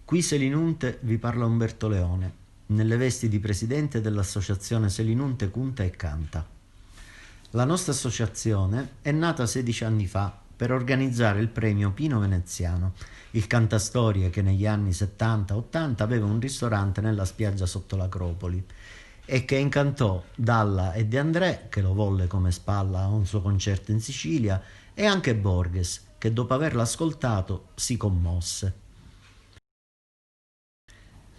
Qui Selinunte vi parla Umberto Leone, nelle vesti di presidente dell'associazione Selinunte Cunta e Canta. La nostra associazione è nata 16 anni fa per organizzare il premio Pino Veneziano, il cantastorie che negli anni 70-80 aveva un ristorante nella spiaggia sotto l'Acropoli e che incantò Dalla e De André, che lo volle come spalla a un suo concerto in Sicilia, e anche Borges, che dopo averlo ascoltato si commosse.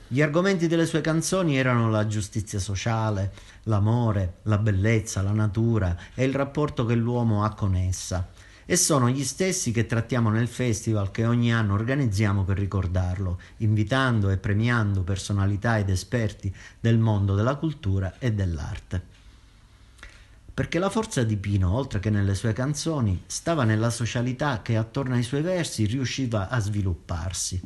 Gli argomenti delle sue canzoni erano la giustizia sociale, l'amore, la bellezza, la natura e il rapporto che l'uomo ha con essa. E sono gli stessi che trattiamo nel festival che ogni anno organizziamo per ricordarlo, invitando e premiando personalità ed esperti del mondo della cultura e dell'arte. Perché la forza di Pino, oltre che nelle sue canzoni, stava nella socialità che attorno ai suoi versi riusciva a svilupparsi.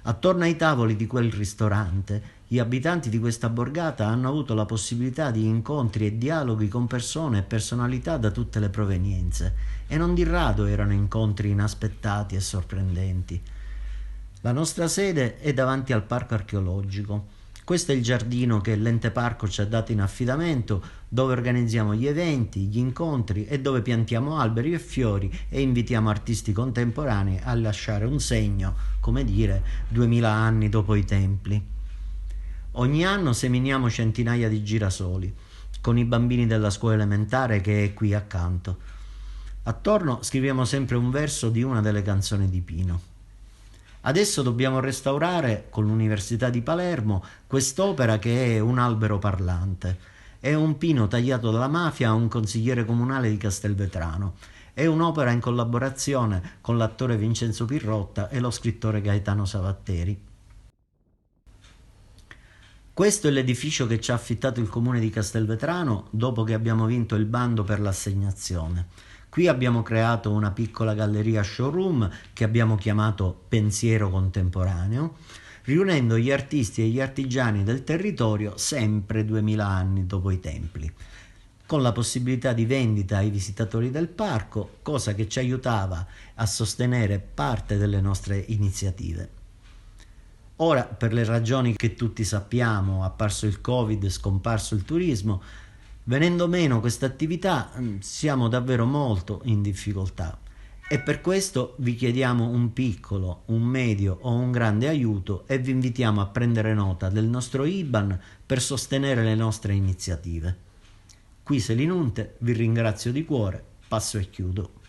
Attorno ai tavoli di quel ristorante, gli abitanti di questa borgata hanno avuto la possibilità di incontri e dialoghi con persone e personalità da tutte le provenienze, e non di rado erano incontri inaspettati e sorprendenti. La nostra sede è davanti al parco archeologico. Questo è il giardino che l'ente parco ci ha dato in affidamento, dove organizziamo gli eventi, gli incontri e dove piantiamo alberi e fiori e invitiamo artisti contemporanei a lasciare un segno, come dire, 2000 anni dopo i templi. Ogni anno seminiamo centinaia di girasoli, con i bambini della scuola elementare che è qui accanto. Attorno scriviamo sempre un verso di una delle canzoni di Pino. Adesso dobbiamo restaurare, con l'Università di Palermo, quest'opera che è un albero parlante. È un pino tagliato dalla mafia a un consigliere comunale di Castelvetrano. È un'opera in collaborazione con l'attore Vincenzo Pirrotta e lo scrittore Gaetano Savatteri. Questo è l'edificio che ci ha affittato il comune di Castelvetrano dopo che abbiamo vinto il bando per l'assegnazione. Qui abbiamo creato una piccola galleria showroom che abbiamo chiamato Pensiero Contemporaneo, riunendo gli artisti e gli artigiani del territorio sempre 2000 anni dopo i templi, con la possibilità di vendita ai visitatori del parco, cosa che ci aiutava a sostenere parte delle nostre iniziative. Ora, per le ragioni che tutti sappiamo, apparso il Covid, scomparso il turismo, venendo meno questa attività, siamo davvero molto in difficoltà e per questo vi chiediamo un piccolo, un medio o un grande aiuto e vi invitiamo a prendere nota del nostro IBAN per sostenere le nostre iniziative. Qui Selinunte vi ringrazio di cuore, passo e chiudo.